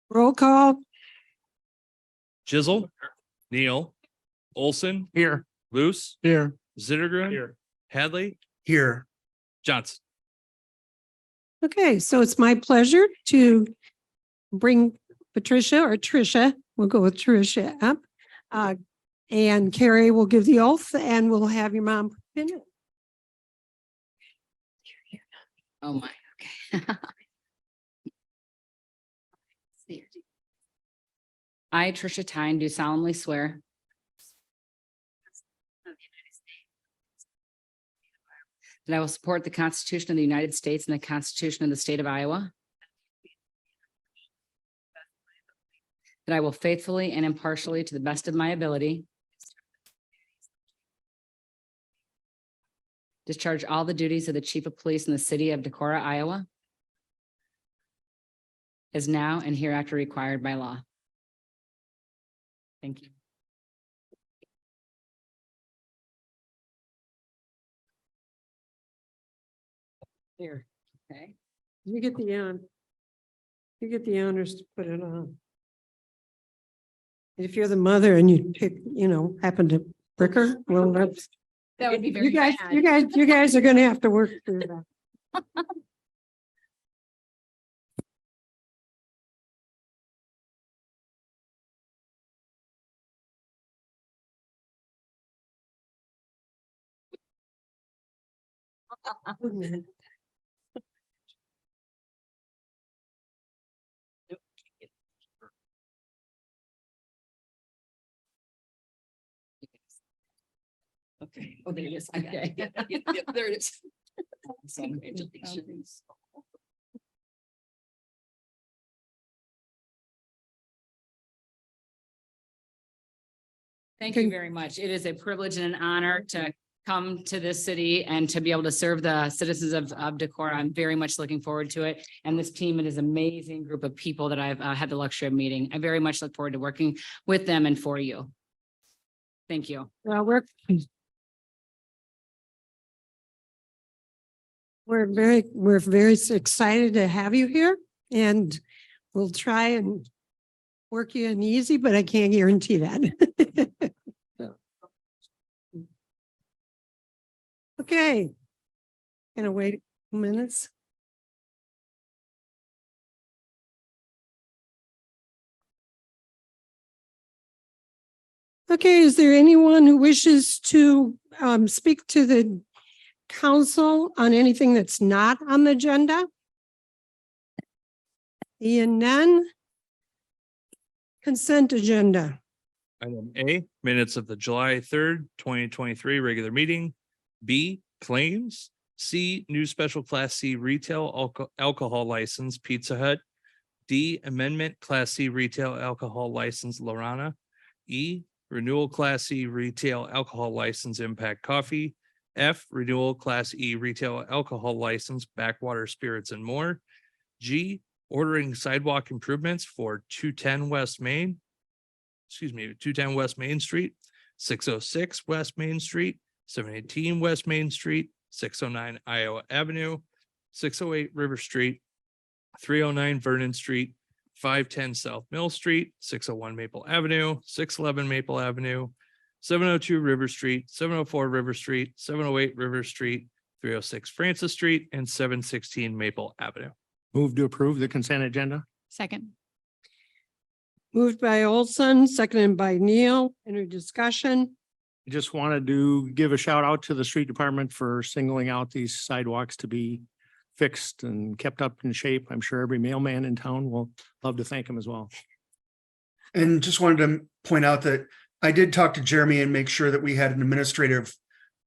Roll call. Jizzle, Neal, Olson, Here. Luce, Here. Zittergren, Here. Hadley, Here. Johnson. Okay, so it's my pleasure to bring Patricia or Tricia, we'll go with Tricia up. And Carrie will give the oath and we'll have your mom pin it. Oh my, okay. I, Tricia Tyne, do solemnly swear that I will support the Constitution of the United States and the Constitution of the State of Iowa. That I will faithfully and impartially, to the best of my ability, discharge all the duties of the Chief of Police in the city of Decorah, Iowa, as now and hereafter required by law. Thank you. Here, okay. You get the honors to put it on. If you're the mother and you pick, happen to prick her, well, that's. That would be very You guys, bad. you guys are gonna have to work through that. Okay. Oh, there it is. Okay. Yep, there it is. Congratulations. Thank you very much. It is a privilege and an honor to come to this city and to be able to serve the citizens of Decorah. I'm very much looking forward to it. And this team, it is an amazing group of people that I've had the luxury of meeting. I very much look forward to working with them and for you. Thank you. Well, we're very excited to have you here and we'll try and work you in easy, but I can't guarantee that. Okay. Gonna wait a few minutes. Okay, is there anyone who wishes to speak to the council on anything that's not on the agenda? Seeing none. Consent agenda. Item A, minutes of the July 3rd, 2023 regular meeting. B, claims. C, new special class C retail alcohol license Pizza Hut. D, amendment class C retail alcohol license Lorana. E, renewal class C retail alcohol license Impact Coffee. F, renewal class E retail alcohol license Backwater Spirits and More. G, ordering sidewalk improvements for 210 West Main. 210 West Main Street, 606 West Main Street, 718 West Main Street, 609 Iowa Avenue, 608 River Street, 309 Vernon Street, 510 South Mill Street, 601 Maple Avenue, 611 Maple Avenue, 702 River Street, 704 River Street, 708 River Street, 306 Francis Street, and 716 Maple Avenue. Move to approve the consent agenda. Second. Moved by Olson, seconded by Neal. Any discussion? I just wanted to give a shout out to the street department for singling out these sidewalks to be fixed and kept up in shape. I'm sure every mailman in town will love to thank them as well. And just wanted to point out that I did talk to Jeremy and make sure that we had an administrative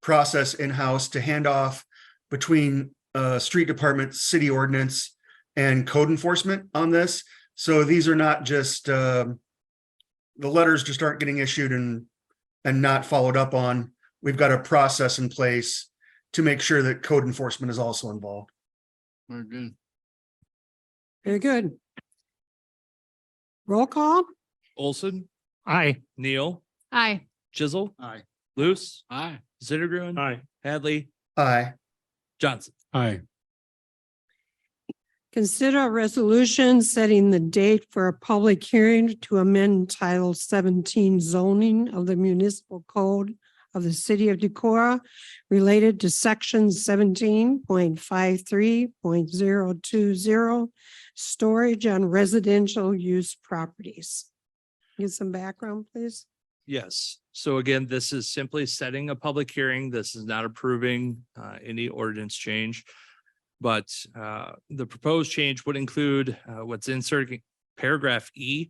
process in-house to hand off between street department, city ordinance, and code enforcement on this. So these are not just the letters just aren't getting issued and not followed up on. We've got a process in place to make sure that code enforcement is also involved. Very good. Very good. Roll call. Olson, Aye. Neal, Aye. Jizzle, Aye. Luce, Aye. Zittergren, Aye. Hadley, Aye. Johnson. Aye. Consider a resolution setting the date for a public hearing to amend Title 17 zoning of the municipal code of the city of Decorah related to section 17.53.020 storage on residential use properties. Give some background, please. Yes. So again, this is simply setting a public hearing. This is not approving any ordinance change. But the proposed change would include what's inserting paragraph E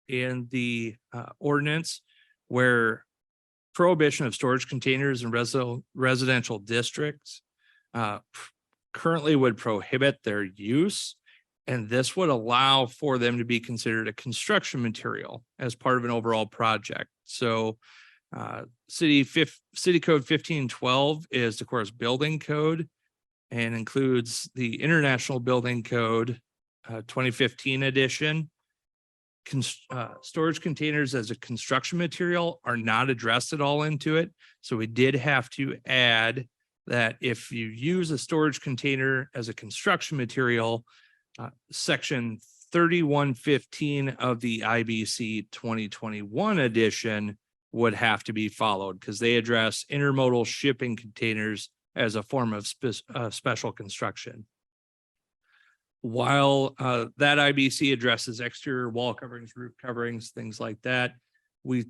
in the ordinance, where prohibition of storage containers in residential districts currently would prohibit their use. And this would allow for them to be considered a construction material as part of an overall project. So City Code 1512 is Decorah's building code and includes the International Building Code 2015 edition. Storage containers as a construction material are not addressed at all into it. So we did have to add that if you use a storage container as a construction material, section 3115 of the IBC 2021 edition would have to be followed because they address intermodal shipping containers as a form of special construction. While that IBC addresses exterior wall coverings, roof coverings, things like that, we,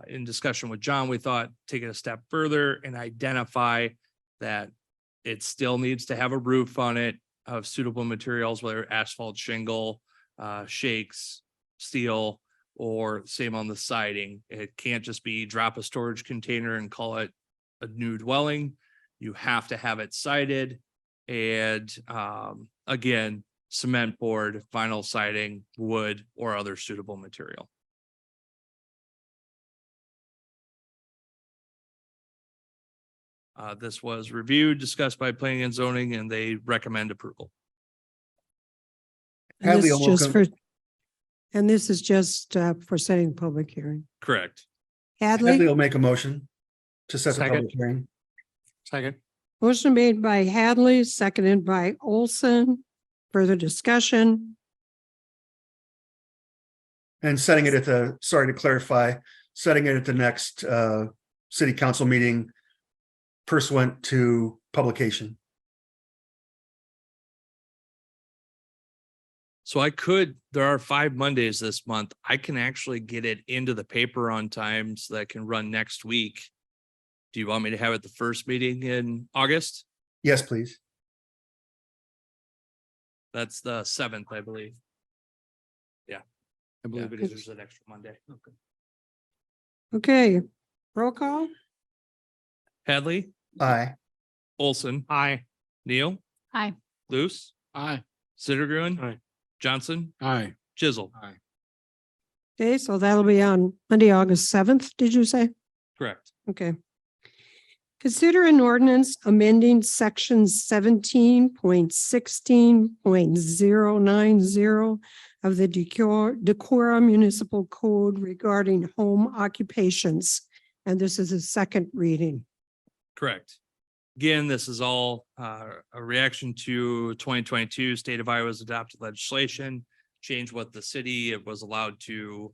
in discussion with John, we thought take it a step further and identify that it still needs to have a roof on it of suitable materials, whether asphalt, shingle, shakes, steel, or same on the siding. It can't just be drop a storage container and call it a new dwelling. You have to have it sided and again, cement board, vinyl siding, wood, or other suitable material. This was reviewed, discussed by planning and zoning, and they recommend approval. And Hadley this is will just welcome- for, and this is just for setting public hearing. Correct. Hadley Hadley, will make a motion to set the Second. public hearing. Second. motion made by Hadley, seconded by Olson. Further discussion. And setting it at the, sorry to clarify, setting it at the next city council meeting pursuant to publication. So there are 5 Mondays this month. I can actually get it into the paper on time so that I can run next week. Do you want me to have it the first meeting in August? Yes, please. That's the 7th, I believe. Yeah. I believe it is. There's an extra Monday. Okay. Okay, roll call. Hadley, Aye. Olson, Aye. Neal, Hi. Luce, Aye. Sittergruen, Aye. Johnson, Aye. Chisel. Aye. Okay, so that'll be on Monday, August 7th, did you say? Correct. Okay. Consider an ordinance amending section 17.16.090 of the Decorah Municipal Code regarding home occupations. And this is a second reading. Correct. Again, this is all a reaction to 2022 State of Iowa's adopted legislation, change what the city was allowed to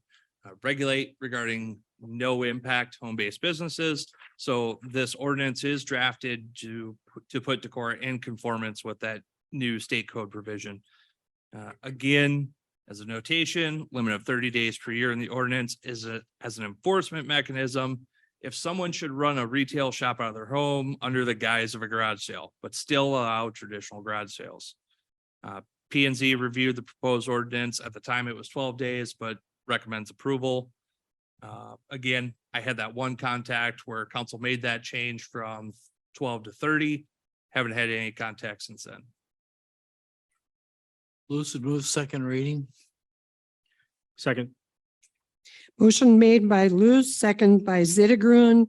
regulate regarding no impact home-based businesses. So this ordinance is drafted to put Decorah in conformance with that new state code provision. Again, as a notation, limit of 30 days per year in the ordinance is as an enforcement mechanism. If someone should run a retail shop out of their home under the guise of a garage sale, but still allow traditional garage sales. P and Z reviewed the proposed ordinance. At the time, it was 12 days, but recommends approval. Again, I had that one contact where council made that change from 12 to 30. Haven't had any contact since then. Lucid move second reading. Second. Motion made by Luz, second by Zittergruen,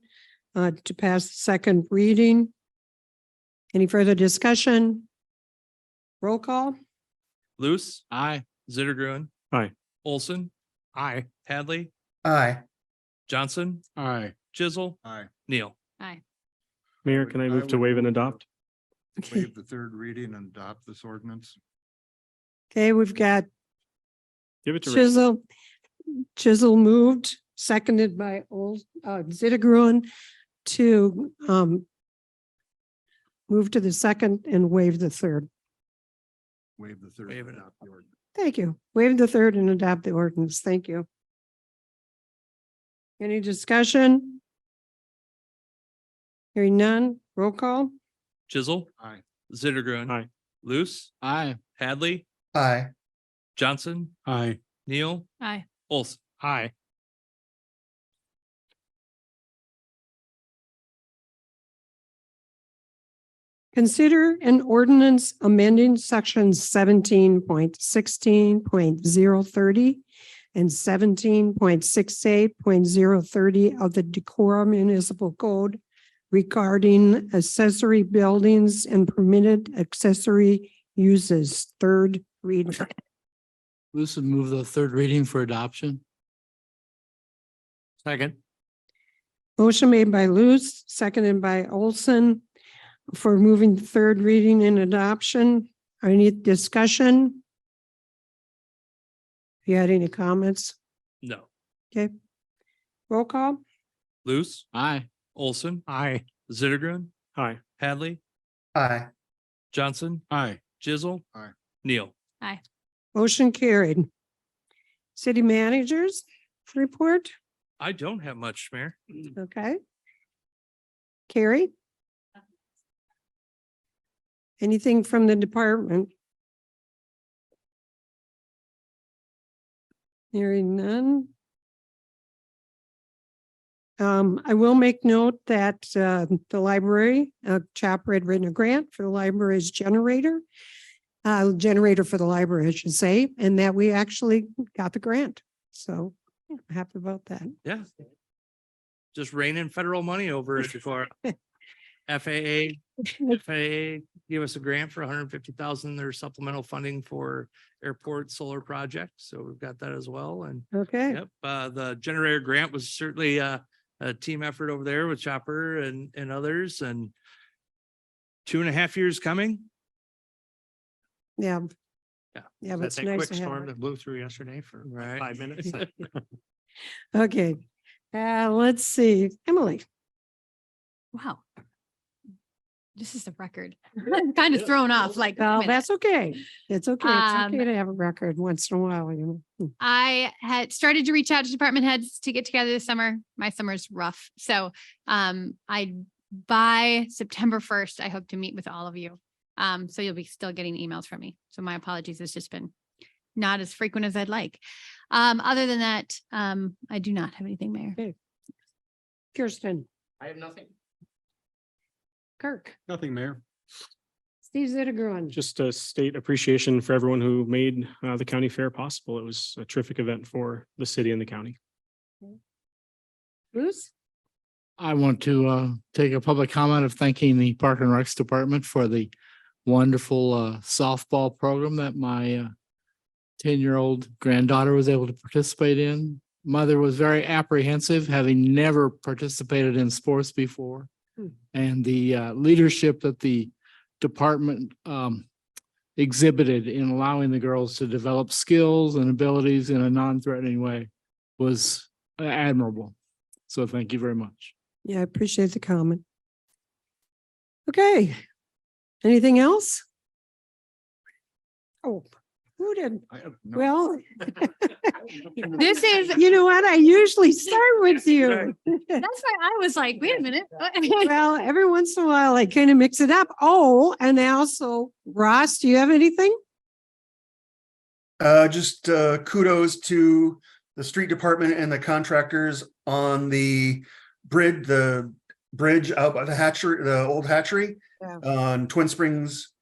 to pass the second reading. Any further discussion? Roll call. Luce, Aye. Zittergruen. Aye. Olson, Aye. Hadley, Aye. Johnson, Aye. Chisel, Aye. Neal. Mayor, can I move to waive and adopt? Waive the third reading and adopt this ordinance. Okay, we've got Give it to Rick. Chisel moved, seconded by Zittergrun to move to the second and waive the third. Waive the third. Waive it. Thank you. Waive the third and adopt the ordinance. Thank you. Any discussion? Hearing none, roll call. Chisel. Aye. Zittergrun. Aye. Luce, Aye. Hadley, Aye. Johnson, Aye. Neal, Aye. Olson. Aye. Consider an ordinance amending section 17.16.030 and 17.68.030 of the Decorah Municipal Code regarding accessory buildings and permitted accessory uses. Third reading. Luce would move the third reading for adoption. Second. Motion made by Luce, seconded by Olson for moving the third reading and adoption. Any discussion? If you had any comments, No. roll call. Luce, Aye. Olson, Aye. Zittergrun, Aye. Hadley, Aye. Johnson, Aye. Chisel. Aye. Neal. Motion carried. City managers report, I don't have much, Mayor. okay. Carrie? Anything from the department? Hearing none. I will make note that the library, Chopper had written a grant for the library's generator for the library, I should say, and that we actually got the grant. So I'm happy about that. Yeah. Just raining federal money over it before FAA gave us a grant for 150,000. There's supplemental funding for airport solar project. So we've got that as well. And Okay, yep, the generator grant was certainly a team effort over there with Chopper and others, and 2.5 years coming. yeah. Yeah. Yeah, but That's it's that nice quick to have. storm that blew through yesterday for Right. 5 minutes. Okay, let's see, Emily. Wow. This is a record. I'm kind of thrown off, like, wait a Well, minute. that's okay. It's okay. It's okay Um, to have a record once in a while, you know. I had started to reach out to department heads to get together this summer. My summer's rough. So by September 1st, I hope to meet with all of you. So you'll be still getting emails from me. So my apologies. It's just been not as frequent as I'd like. Other than that, I do not have anything, Mayor. Kirsten, I have nothing. Kirk, Nothing, Mayor. Steve Zittergren. Just a state appreciation for everyone who made the county fair possible. It was a terrific event for the city and the county. Bruce? I want to take a public comment of thanking the Park and Recs Department for the wonderful softball program that my 10-year-old granddaughter was able to participate in. Mother was very apprehensive, having never participated in sports before. And the leadership that the department exhibited in allowing the girls to develop skills and abilities in a non-threatening way was admirable. So thank you very much. Yeah, I appreciate the comment. Okay. Anything else? Oh, who did? Well, This is, you know what? I usually start with you. that's why I was like, wait a minute. Well, every once in a while, I kind of mix it up. Oh, and also, Ross, do you have anything? Just kudos to the street department and the contractors on the bridge out by the hatchery, the old hatchery Yeah. on Twin Springs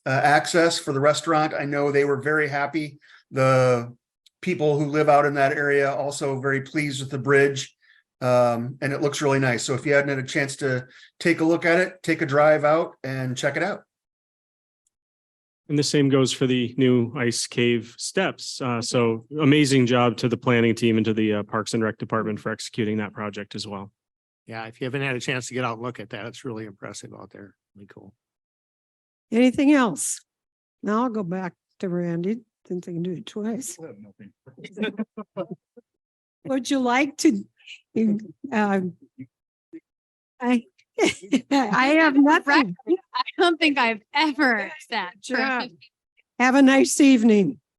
access for the restaurant. I know they were very happy. The people who live out in that area also very pleased with the bridge. And it looks really nice. So if you hadn't had a chance to take a look at it, take a drive out and check it out. And the same goes for the new ice cave steps. So amazing job to the planning team and to the Parks and Rec department for executing that project as well. Yeah, if you haven't had a chance to get out and look at that, it's really impressive out there. Really cool. Anything else? Now I'll go back to Randy. Didn't think I can do it twice. Would you like to? I I have nothing. I don't think I've ever sat. Job. Have a nice evening.